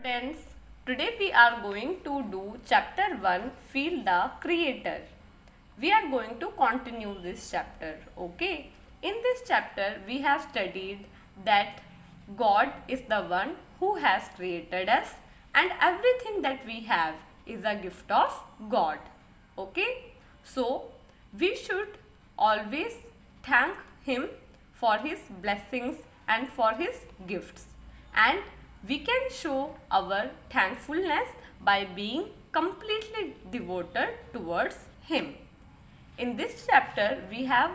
Students, today we are going to do chapter 1, Feel the Creator. We are going to continue this chapter, okay? In this chapter, we have studied that God is the one who has created us and everything that we have is a gift of God, okay? So, we should always thank Him for His blessings and for His gifts, and we can show our thankfulness by being completely devoted towards Him. In this chapter, we have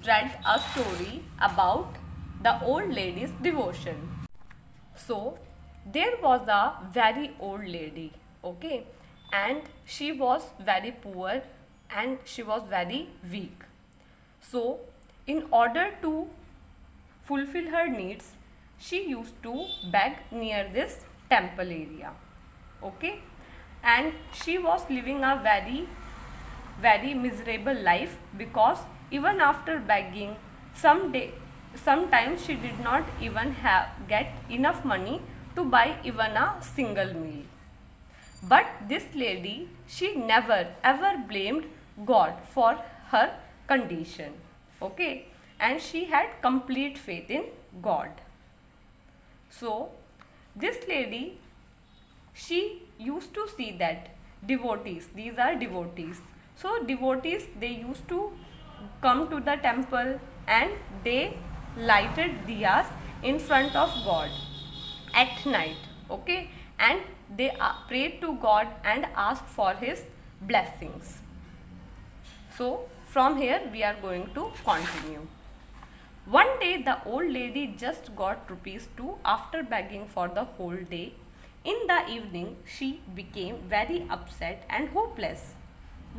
read a story about the old lady's devotion. So, there was a very old lady, okay, and she was very poor and she was very weak. So, in order to fulfill her needs, she used to beg near this temple area, okay, and she was living a very miserable life, because even after begging, sometimes she did not even get enough money to buy even a single meal. But this lady, she never ever blamed God for her condition, okay, and she had complete faith in God. So, this lady, she used to see that devotees, these are devotees. So, devotees, they used to come to the temple and they lighted diyas in front of God at night, okay, and they prayed to God and asked for His blessings. So, from here we are going to continue. One day the old lady just got ₹2 after begging for the whole day. In the evening she became very upset and hopeless.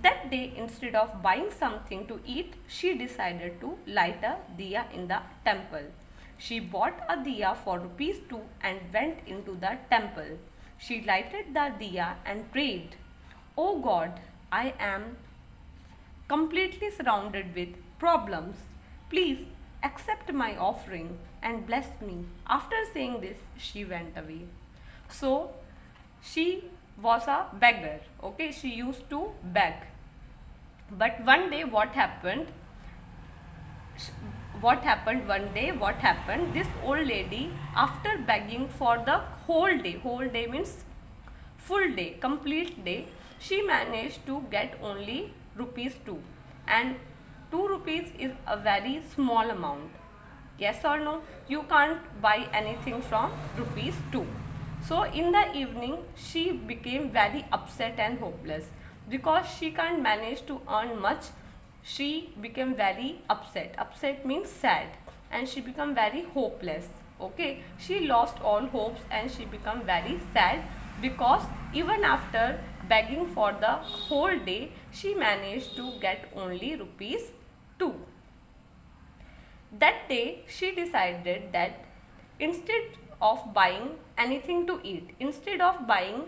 That day, instead of buying something to eat, she decided to light a diya in the temple. She bought a diya for ₹2 and went into the temple. She lighted the diya and prayed, "Oh God, I am completely surrounded with problems. Please accept my offering and bless me." After saying this, she went away. So, she was a beggar, okay, she used to beg. But one day what happened, this old lady, after begging for the whole day means full day, complete day, she managed to get only ₹2, and ₹2 is a very small amount. Yes or no? You can't buy anything from ₹2. So in the evening she became very upset and hopeless, because she can't manage to earn much. She became very upset. Upset means sad, and she became very hopeless, okay. She lost all hopes and she became very sad, because even after begging for the whole day, she managed to get only ₹2. That day she decided that instead of buying anything to eat, instead of buying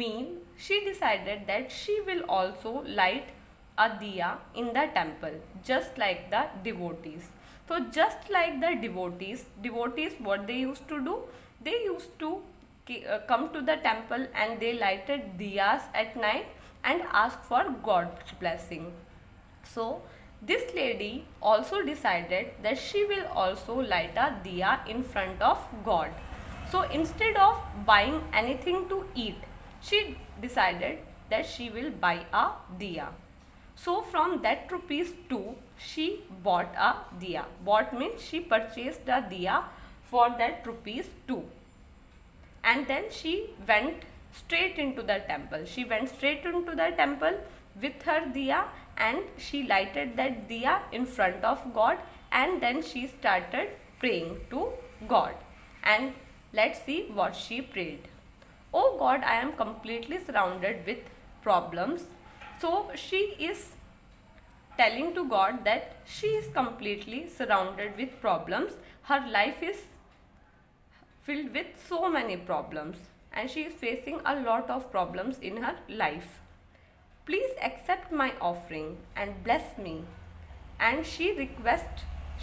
meal, she decided that she will also light a diya in the temple, just like the devotees. So just like the devotees what they used to do, they used to come to the temple and they lighted diyas at night and ask for God's blessing. So this lady also decided that she will also light a diya in front of God. So instead of buying anything to eat, she decided that she will buy a diya. So from that ₹2, she bought a diya. Bought means she purchased a diya for that ₹2. And then she went straight into the temple. She went straight into the temple with her diya, and she lighted that diya in front of God, and then she started praying to God. And let's see what she prayed. "Oh God, I am completely surrounded with problems." So she is telling to God that she is completely surrounded with problems. Her life is filled with so many problems, and she is facing a lot of problems in her life. "Please accept my offering and bless me." And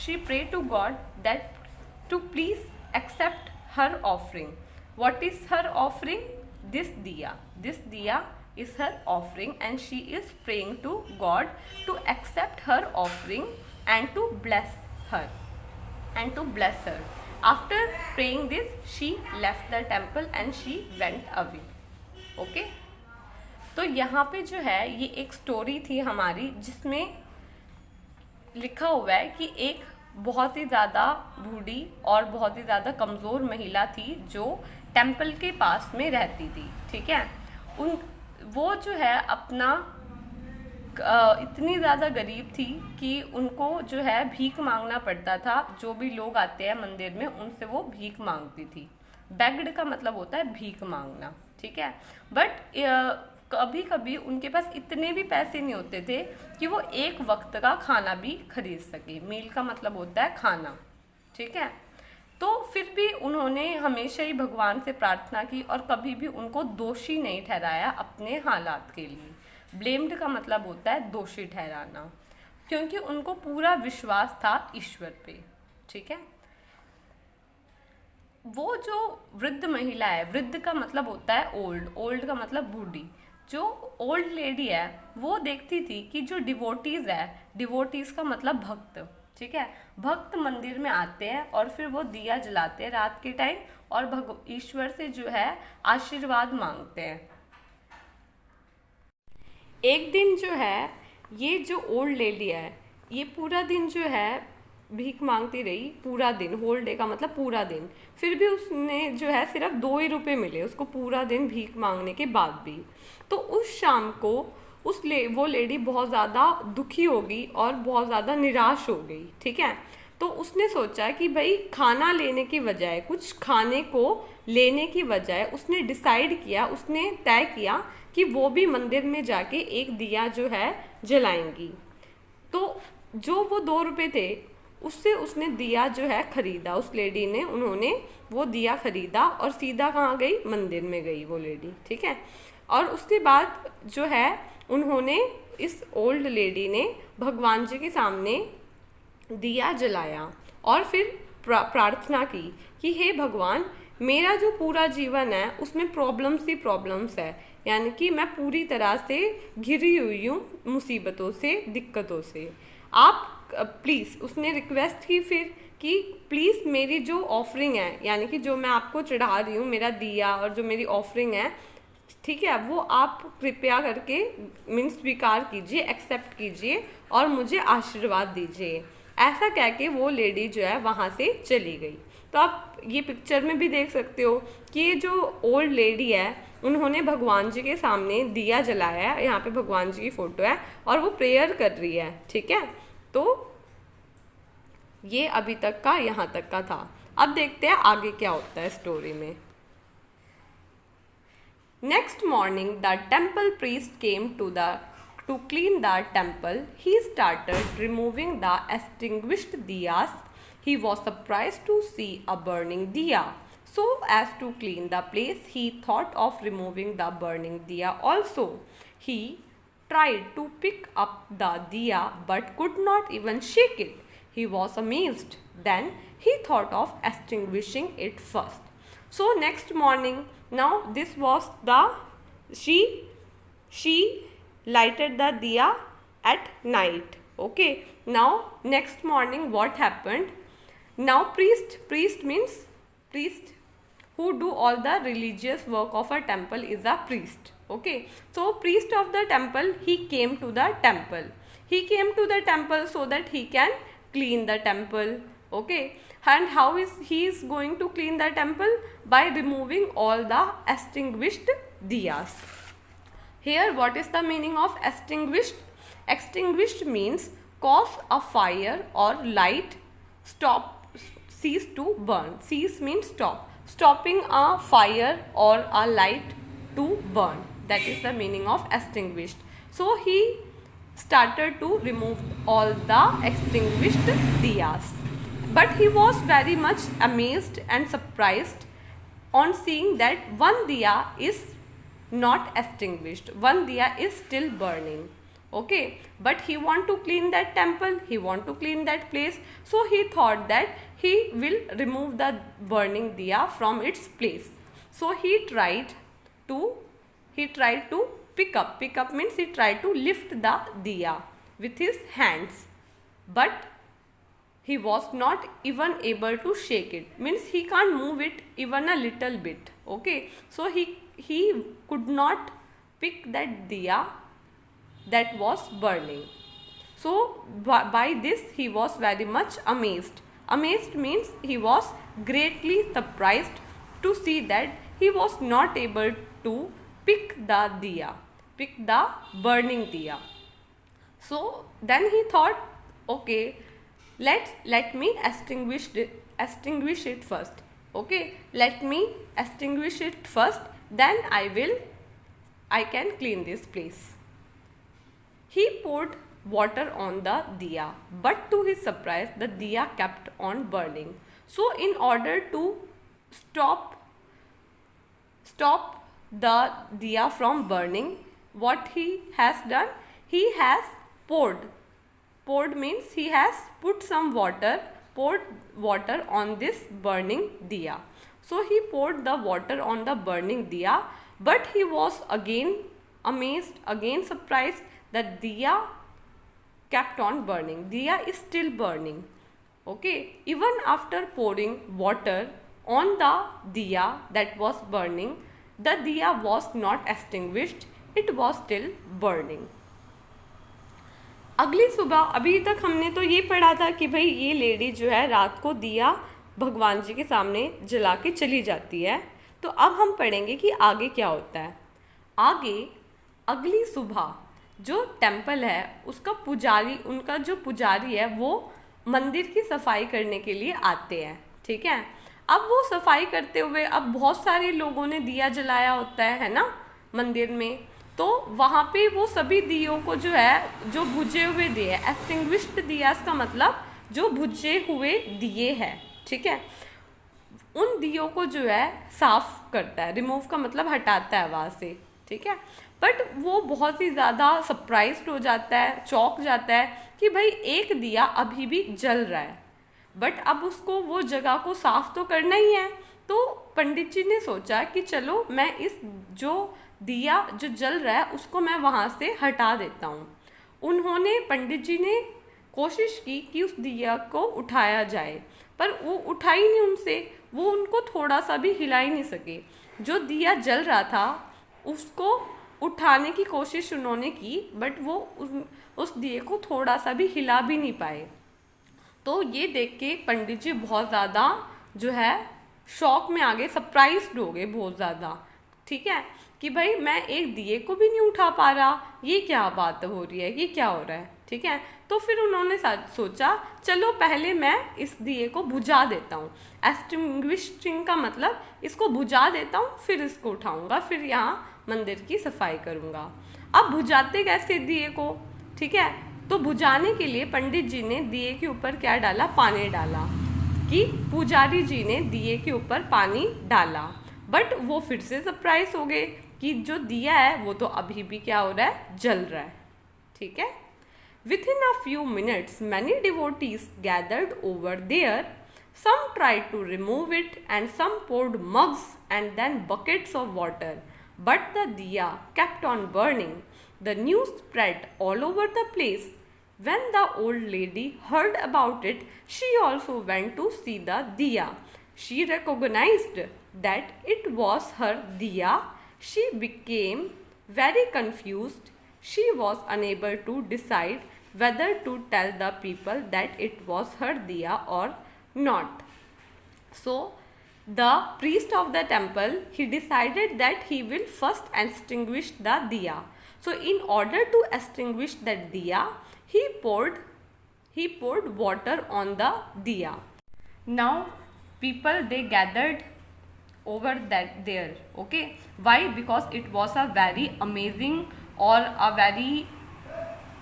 she prayed to God that to please accept her offering. What is her offering? This diya. This diya is her offering, and she is praying to God to accept her offering and to bless her. After praying this, she left the temple and she went away. Okay? तो यहाँ पे जो है ये एक story थी हमारी, जिसमें लिखा हुआ है कि एक बहुत ही ज़्यादा बूढ़ी और बहुत ही ज़्यादा कमज़ोर महिला थी जो टेम्पल के पास में रहती थी। ठीक है, वो जो है अपना इतनी ज़्यादा गरीब थी कि उनको जो है भीख मांगना पड़ता था। जो भी लोग आते हैं मंदिर में उनसे वो भीख मांगती थी। बेग्ड का मतलब होता है भीख मांगना। ठीक है, बट कभी कभी उनके पास इतने भी पैसे नहीं होते थे कि वो एक वक्त का खाना भी खरीद सके। मील का मतलब होता है खाना। ठीक है, तो फिर भी उन्होंने हमेशा ही भगवान से प्रार्थना की और कभी भी उनको दोषी नहीं ठहराया अपने हालात के लिए। ब्लेम्ड का मतलब होता है दोषी ठहराना, क्योंकि उनको पूरा विश्वास था ईश्वर पे। ठीक है, वो जो वृद्ध महिला है, वृद्ध का मतलब होता है ओल्ड, ओल्ड का मतलब बूढ़ी। जो ओल्ड लेडी है वो देखती थी कि जो डिवोटीज है, डिवोटीज का मतलब भक्त। ठीक है, भक्त मंदिर में आते हैं और फिर वो दिया जलाते हैं रात के टाइम और ईश्वर से जो है आशीर्वाद मांगते हैं। एक दिन जो है ये जो ओल्ड लेडी है ये पूरा दिन जो है भीख मांगती रही, पूरा दिन। होल डे का मतलब पूरा दिन। फिर भी उसने जो है सिर्फ 2 ही रुपये मिले उसको पूरा दिन भीख मांगने के बाद भी। तो उस शाम को वो लेडी बहुत ज़्यादा दुखी होगी और बहुत ज़्यादा निराश हो गई। ठीक है, तो उसने सोचा कि भाई खाना लेने की बजाय, कुछ खाने को लेने की बजाय उसने डिसाइड किया, उसने तय किया कि वो भी मंदिर में जाके एक दिया जो है जलाएंगी। तो जो वो 2 रुपये थे उससे उसने दिया जो है खरीदा। उस लेडी ने, उन्होंने वो दिया खरीदा और सीधा कहाँ गई? मंदिर में गई वो लेडी। ठीक है, और उसके बाद जो है उन्होंने, इस ओल्ड लेडी ने भगवान जी के सामने दिया जलाया और फिर प्रार्थना की कि हे भगवान, मेरा जो पूरा जीवन है उसमें प्रॉब्लम्स ही प्रॉब्लम्स है, यानी कि मैं पूरी तरह से घिरी हुई हूँ मुसीबतों से, दिक्कतों से। आप प्लीज़, उसने रिक्वेस्ट की फिर कि प्लीज़ मेरी जो ऑफरिंग है, यानी कि जो मैं आपको चढ़ा रही हूँ, मेरा दिया और जो मेरी ऑफरिंग है, ठीक है, वो आप कृपया करके मीन्स स्वीकार कीजिए, एक्सेप्ट कीजिए और मुझे आशीर्वाद दीजिए। ऐसा कह के वो लेडी जो है वहाँ से चली गई। तो आप ये पिक्चर में भी देख सकते हो कि ये जो ओल्ड लेडी है उन्होंने भगवान जी के सामने दिया जलाया है। यहाँ पे भगवान जी की फ़ोटो है और वो प्रेयर कर रही है। ठीक है, तो ये अभी तक का यहाँ तक का था। अब देखते हैं आगे क्या होता है स्टोरी में। Next morning, the temple priest came to clean the temple. He started removing the extinguished diyas. He was surprised to see a burning diya. So as to clean the place, he thought of removing the burning diya also. He tried to pick up the diya but could not even shake it. He was amazed. Then he thought of extinguishing it first. So next morning, now this was the, she lighted the diya at night. Okay, now next morning what happened? Now priest means priest who do all the religious work of a temple is a priest. Okay, so priest of the temple, he came to the temple. He came to the temple so that he can clean the temple. Okay, and how is he is going to clean the temple? By removing all the extinguished diyas. Here what is the meaning of extinguished? Extinguished means cause a fire or light cease to burn. Cease means stop. Stopping a fire or a light to burn. That is the meaning of extinguished. So he started to remove all the extinguished diyas. But he was very much amazed and surprised on seeing that one diya is not extinguished. One diya is still burning. Okay, but he want to clean that temple, he want to clean that place. So he thought that he will remove the burning diya from its place. So he tried to pick up means he tried to lift the diya with his hands, but he was not even able to shake it, means he can't move it even a little bit. Okay, so he could not pick that diya that was burning. So by this he was very much amazed. Amazed means he was greatly surprised to see that he was not able to pick the burning diya. So then he thought, okay, let me extinguish it first. Okay, let me extinguish it first, then I can clean this place. He poured water on the diya, but to his surprise, the diya kept on burning. So in order to stop the diya from burning, what he has done, he has poured means he has poured water on this burning diya. So he poured the water on the burning diya, but he was again amazed, again surprised that diya kept on burning. Diya is still burning. Okay, even after pouring water on the diya that was burning, the diya was not extinguished, it was still burning. अगली सुबह, अभी तक हमने तो ये पढ़ा था कि भाई ये लेडी जो है रात को दिया भगवान जी के सामने जला के चली जाती है। तो अब हम पढ़ेंगे कि आगे क्या होता है। आगे अगली सुबह जो टेम्पल है उसका पुजारी, उनका जो पुजारी है वो मंदिर की सफाई करने के लिए आते हैं। ठीक है, अब वो सफाई करते हुए, अब बहुत सारे लोगों ने दिया जलाया होता है ना मंदिर में, तो वहाँ पे वो सभी दियों को जो है, जो बुझे हुए दिए, एक्सटिंग्विश्ड दियास का मतलब जो बुझे हुए दिए हैं, ठीक है, उन दियों को जो है साफ करता है, रिमूव का मतलब हटाता है वहाँ से। ठीक है, बट वो बहुत ही ज़्यादा सरप्राइज्ड हो जाता है, चौंक जाता है कि भाई एक दिया अभी भी जल रहा है, बट अब उसको वो जगह को साफ तो करना ही है। तो पंडित जी ने सोचा कि चलो मैं इस जो दिया जो जल रहा है उसको मैं वहाँ से हटा देता हूँ। उन्होंने, पंडित जी ने कोशिश की कि उस दिया को उठाया जाए, पर वो उठा ही नहीं उनसे, वो उनको थोड़ा सा भी हिला ही नहीं सके। जो दिया जल रहा था उसको उठाने की कोशिश उन्होंने की, बट वो उस दिए को थोड़ा सा भी हिला भी नहीं पाए। तो ये देख के पंडित जी बहुत ज़्यादा जो है शॉक में आ गए, सरप्राइज्ड हो गए बहुत ज़्यादा। ठीक है, कि भाई मैं एक दिए को भी नहीं उठा पा रहा, ये क्या बात हो रही है, ये क्या हो रहा है। ठीक है, तो फिर उन्होंने सोचा चलो पहले मैं इस दिए को बुझा देता हूँ। एक्सटिंग्विशिंग का मतलब इसको बुझा देता हूँ, फिर इसको उठाऊंगा, फिर यहाँ मंदिर की सफाई करूँगा। अब बुझाते कैसे दिए को, ठीक है, तो बुझाने के लिए पंडित जी ने दिए के ऊपर क्या डाला, पानी डाला, कि पुजारी जी ने दिए के ऊपर पानी डाला, बट वो फिर से सरप्राइज हो गए कि जो दिया है वो तो अभी भी क्या हो रहा है, जल रहा है। ठीक है, within a few minutes many devotees gathered over there. Some tried to remove it and some poured mugs and then buckets of water, but the diya kept on burning. The news spread all over the place. When the old lady heard about it, she also went to see the diya. She recognized that it was her diya. She became very confused. She was unable to decide whether to tell the people that it was her diya or not. So the priest of the temple, he decided that he will first extinguish the diya. So in order to extinguish that diya, he poured water on the diya. Now people, they gathered over there. Okay, why? Because it was a very amazing or a very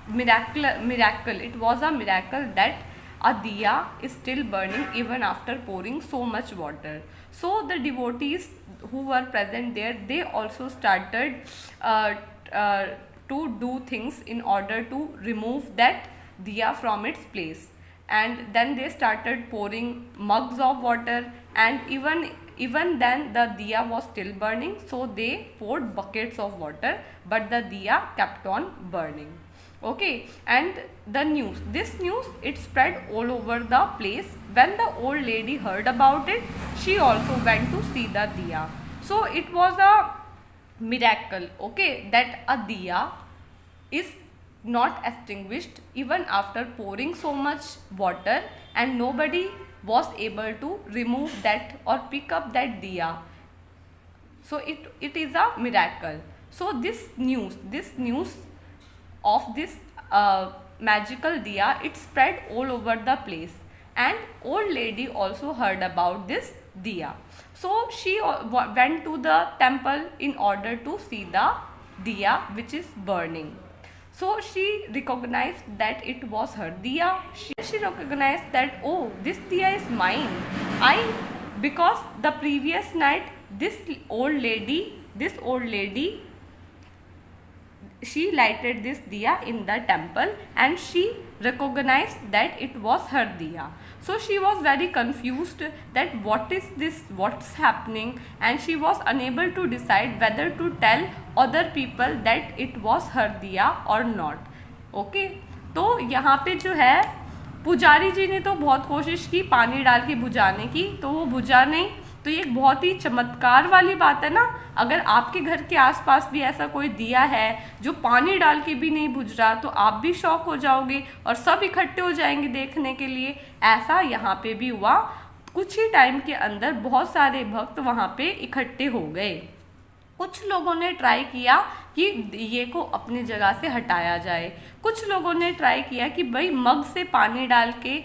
miracle. It was a miracle that a diya is still burning even after pouring so much water. So the devotees who were present there, they also started to do things in order to remove that diya from its place. And then they started pouring mugs of water, and even even then the diya was still burning, so they poured buckets of water, but the diya kept on burning. Okay, and this news, it spread all over the place. When the old lady heard about it, she also went to see the diya. So it was a miracle, okay, that a diya is not extinguished even after pouring so much water, and nobody was able to remove that or pick up that diya. So it is a miracle. So this news of this magical diya, it spread all over the place, and old lady also heard about this diya. So she went to the temple in order to see the diya which is burning. So she recognized that it was her diya. She recognized that, oh, this diya is mine. Because the previous night this old lady, she lighted this diya in the temple, and she recognized that it was her diya. So she was very confused that what is this, what's happening, and she was unable to decide whether to tell other people that it was her diya or not. Okay, तो यहाँ पे जो है पुजारी जी ने तो बहुत कोशिश की पानी डाल के बुझाने की, तो वो बुझा नहीं। तो ये एक बहुत ही चमत्कार वाली बात है ना। अगर आपके घर के आसपास भी ऐसा कोई दिया है जो पानी डाल के भी नहीं बुझ रहा, तो आप भी शॉक हो जाओगे और सब इकट्ठे हो जाएंगे देखने के लिए। ऐसा यहाँ पे भी हुआ। कुछ ही टाइम के अंदर बहुत सारे भक्त वहाँ पे इकट्ठे हो गए। कुछ लोगों ने ट्राई किया कि दिए को अपनी जगह से हटाया जाए, कुछ लोगों ने ट्राई किया कि भाई मग से पानी डाल के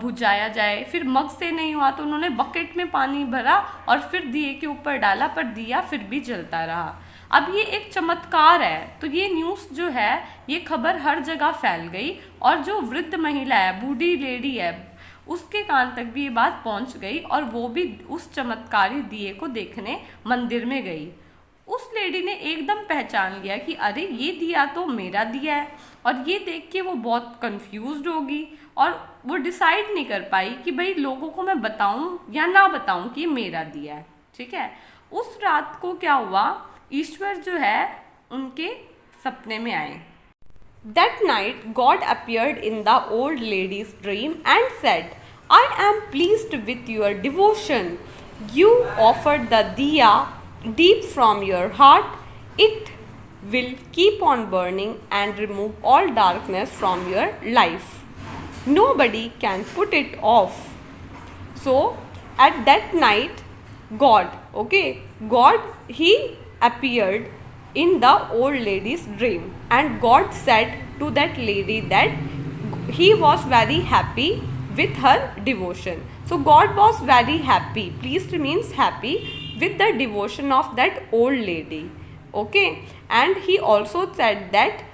बुझाया जाए। फिर मग से नहीं हुआ तो उन्होंने बकेट में पानी भरा और फिर दिए के ऊपर डाला, पर दिया फिर भी जलता रहा। अब ये एक चमत्कार है। तो ये न्यूज़ जो है, ये खबर हर जगह फैल गई, और जो वृद्ध महिला है, बूढ़ी लेडी है, उसके कान तक भी ये बात पहुंच गई, और वो भी उस चमत्कारी दिए को देखने मंदिर में गई। उस लेडी ने एकदम पहचान लिया कि अरे ये दिया तो मेरा दिया है, और ये देख के वो बहुत कंफ्यूज्ड होगी, और वो डिसाइड नहीं कर पाई कि भाई लोगों को मैं बताऊं या ना बताऊं कि मेरा दिया है। ठीक है। उस रात को क्या हुआ, ईश्वर जो है उनके सपने में आए। That night God appeared in the old lady's dream and said, I am pleased with your devotion. You offered the diya deep from your heart. It will keep on burning and remove all darkness from your life. Nobody can put it off. So at that night, God, he appeared in the old lady's dream, and God said to that lady that he was very happy with her devotion. So God was very happy, pleased means happy, with the devotion of that old lady. Okay, and he also said that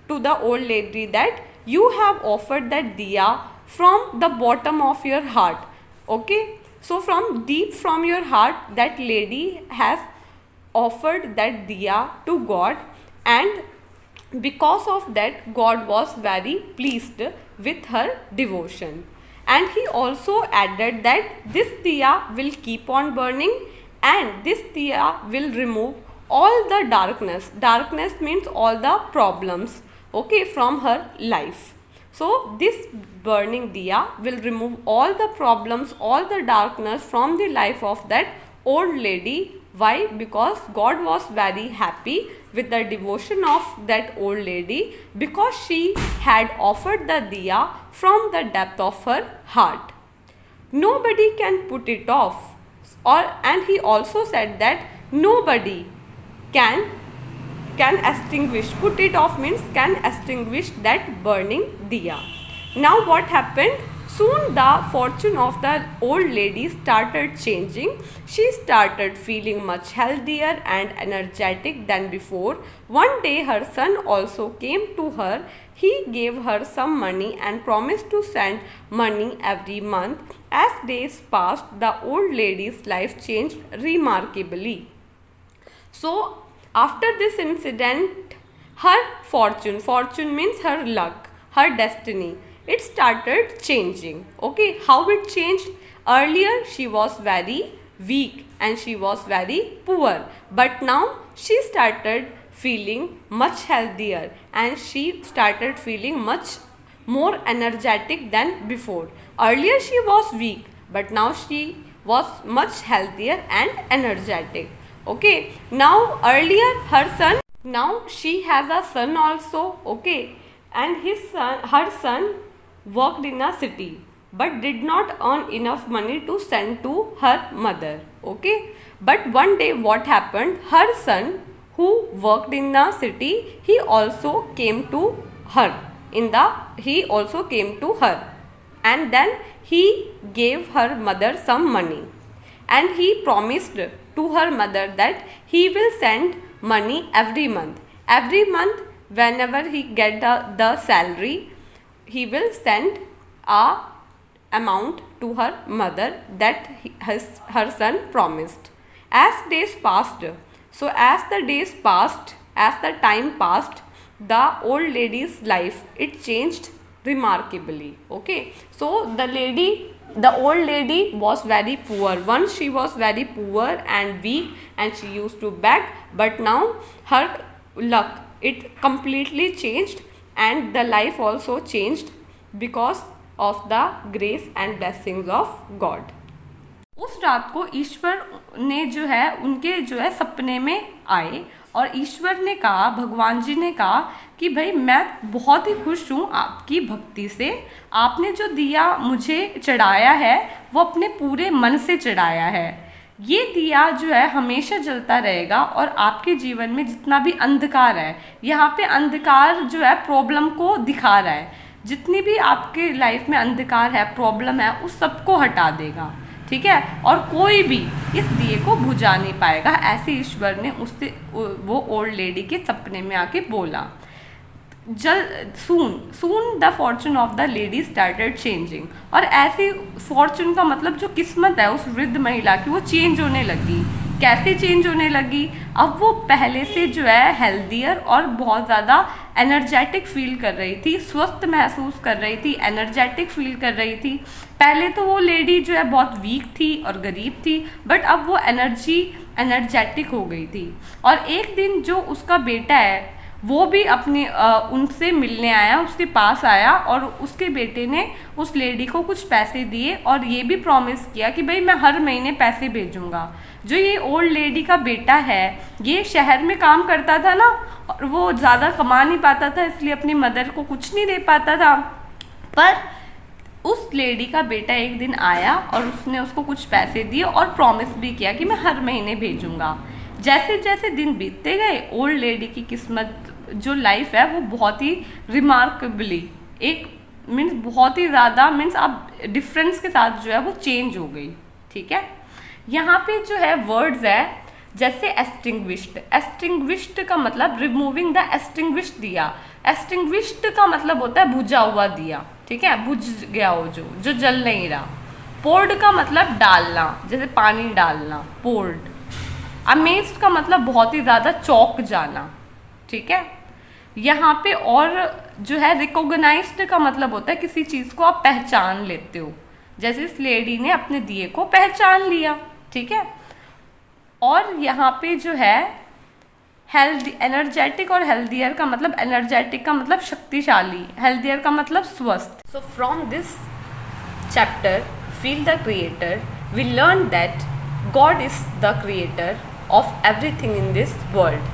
to the old lady that you have offered that diya from the bottom of your heart. Okay, so from deep from your heart, that lady has offered that diya to God, and because of that God was very pleased with her devotion. And he also added that this diya will keep on burning, and this diya will remove all the darkness. Darkness means all the problems, okay, from her life. So this burning diya will remove all the problems, all the darkness from the life of that old lady. Why? Because God was very happy with the devotion of that old lady, because she had offered the diya from the depth of her heart. Nobody can put it off. And he also said that nobody can extinguish. Put it off means can extinguish that burning diya. Now what happened? Soon the fortune of the old lady started changing. She started feeling much healthier and energetic than before. One day her son also came to her. He gave her some money and promised to send money every month. As days passed, the old lady's life changed remarkably. So after this incident, her fortune means her luck, her destiny, it started changing. Okay, how it changed? Earlier she was very weak and she was very poor. But now she started feeling much healthier and she started feeling much more energetic than before. Earlier she was weak, but now she was much healthier and energetic. Okay, now now she has a son also. Okay, and her son worked in a city but did not earn enough money to send to her mother. Okay, but one day what happened, her son who worked in the city, he also came to her and then he gave her mother some money and he promised to her mother that he will send money every month. Every month whenever he get the salary, he will send a amount to her mother that her son promised. As days passed, as the time passed, the old lady's life, it changed remarkably. Okay, so the old lady was very poor. Once she was very poor and weak and she used to beg, but now her luck, it completely changed and the life also changed because of the grace and blessings of God. उस रात को ईश्वर ने उनके सपने में आए और ईश्वर ने कहा, भगवान जी ने कहा कि भाई मैं बहुत ही खुश हूँ आपकी भक्ति से, आपने जो दिया मुझे चढ़ाया है वो अपने पूरे मन से चढ़ाया है, ये दिया हमेशा जलता रहेगा और आपके जीवन में जितना भी अंधकार है, यहाँ पे अंधकार प्रॉब्लम को दिखा रहा है, जितनी भी आपके लाइफ में अंधकार है, प्रॉब्लम है, उस सबको हटा देगा, ठीक है, और कोई भी इस दिए को बुझा नहीं पाएगा। ऐसे ईश्वर ने उससे वो ओल्ड लेडी के सपने में आके बोला। Soon the Fortune of the lady started changing, और ऐसी फॉर्चून का मतलब जो किस्मत है उस वृद्ध महिला की वो चेंज होने लगी। कैसे चेंज होने लगी? अब वो पहले से हेल्दियर और बहुत ज़्यादा एनर्जेटिक फील कर रही थी, स्वस्थ महसूस कर रही थी, एनर्जेटिक फील कर रही थी। पहले तो वो लेडी बहुत वीक थी और गरीब थी, बट अब वो एनर्जेटिक हो गई थी। और एक दिन जो उसका बेटा है वो भी अपने उनसे मिलने आया, उसके पास आया और उसके बेटे ने उस लेडी को कुछ पैसे दिए और ये भी प्रॉमिस किया कि भाई मैं हर महीने पैसे भेजूंगा। जो ये ओल्ड लेडी का बेटा है ये शहर में काम करता था ना, और वो ज़्यादा कमा नहीं पाता था, इसलिए अपनी मदर को कुछ नहीं दे पाता था। पर उस लेडी का बेटा एक दिन आया और उसने उसको कुछ पैसे दिए और प्रॉमिस भी किया कि मैं हर महीने भेजूंगा। जैसे जैसे दिन बीतते गए ओल्ड लेडी की किस्मत जो लाइफ है वो बहुत ही रिमार्केबली बहुत ही ज़्यादा आप डिफरेंस के साथ वो चेंज हो गई। ठीक है, यहाँ पे वर्ड्स है जैसे एक्सटिंग्विश्ड का मतलब रिमूविंग द एक्सटिंग्विश्ड दिया। एक्सटिंग्विश्ड का मतलब होता है बुझा हुआ दिया, ठीक है, बुझ गया हो जो जल नहीं रहा। पोर्ड का मतलब डालना, जैसे पानी डालना, पोर्ड। अमेज्ड का मतलब बहुत ही ज़्यादा चौंक जाना, ठीक है। यहाँ पे और रिकॉग्नाइज्ड का मतलब होता है किसी चीज़ को आप पहचान लेते हो, जैसे इस लेडी ने अपने दिए को पहचान लिया, ठीक है। और यहाँ पे हेल्दी, एनर्जेटिक और हेल्दियर का मतलब, एनर्जेटिक का मतलब शक्तिशाली, हेल्दियर का मतलब स्वस्थ। So from this chapter feel the creator we learn that God is the creator of everything in this world,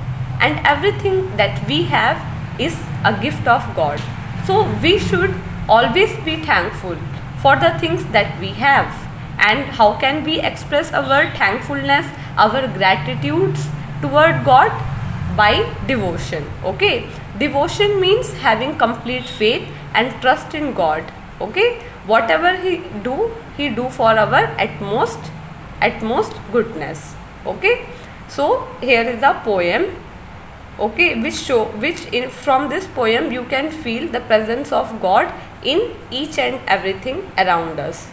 and everything that we have is a gift of God. So we should always be thankful for the things that we have. And how can we express our thankfulness, our gratitudes toward God? By devotion. Okay, devotion means having complete faith and trust in God. Okay, whatever he do for our utmost goodness. Okay, so here is a poem, okay, from this poem you can feel the presence of God in each and everything around us.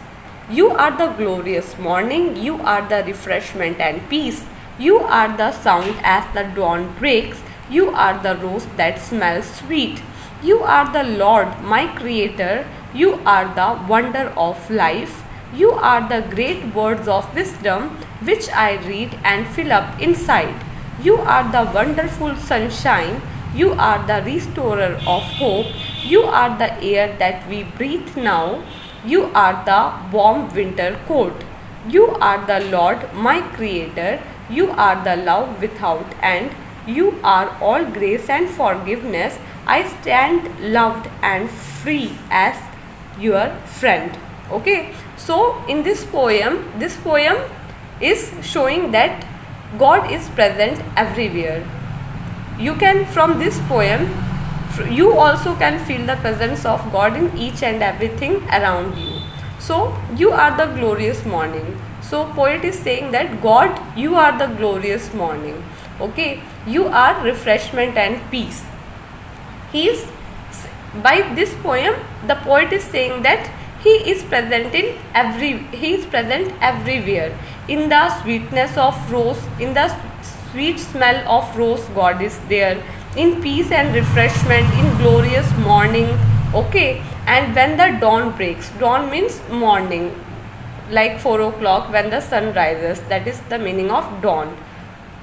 You are the glorious morning, you are the refreshment and peace, you are the sound as the dawn breaks, you are the rose that smells sweet, you are the Lord my creator, you are the wonder of life, you are the great words of wisdom, which I read and fill up inside. You are the wonderful sunshine. You are the restorer of hope. You are the air that we breathe now. You are the warm winter coat. You are the Lord, my Creator. You are the love without end. You are all grace and forgiveness. I stand loved and free as your friend. Okay, so in this poem is showing that God is present everywhere. You can, from this poem, you also can feel the presence of God in each and everything around you. So you are the glorious morning. So poet is saying that God, you are the glorious morning. Okay, you are refreshment and peace. He is, by this poem, the poet is saying that he is present everywhere. In the sweetness of rose, in the sweet smell of rose, God is there. In peace and refreshment, in glorious morning. Okay, and when the dawn breaks, dawn means morning, like 4 o'clock when the sun rises, that is the meaning of dawn.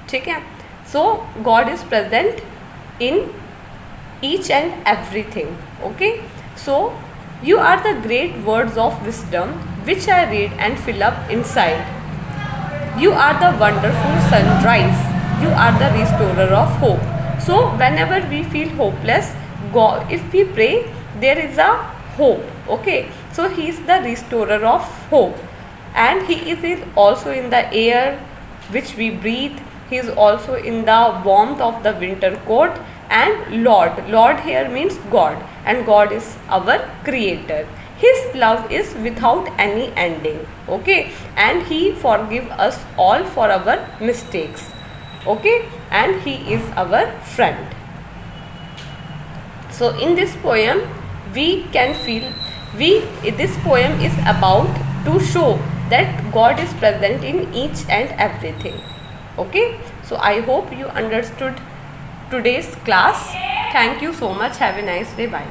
Okay, so God is present in each and everything. Okay, so you are the great words of wisdom which I read and fill up inside. You are the wonderful sunrise. You are the restorer of hope. So whenever we feel hopeless, God, if we pray, there is a hope. Okay, so he is the restorer of hope, and he is also in the air which we breathe. He is also in the warmth of the winter coat. And Lord here means God, and God is our Creator. His love is without any ending. Okay, and he forgives us all for our mistakes. Okay, and he is our friend. So in this poem we can feel, this poem is about to show that God is present in each and everything. Okay, so I hope you understood today's class. Thank you so much. Have a nice day. Bye.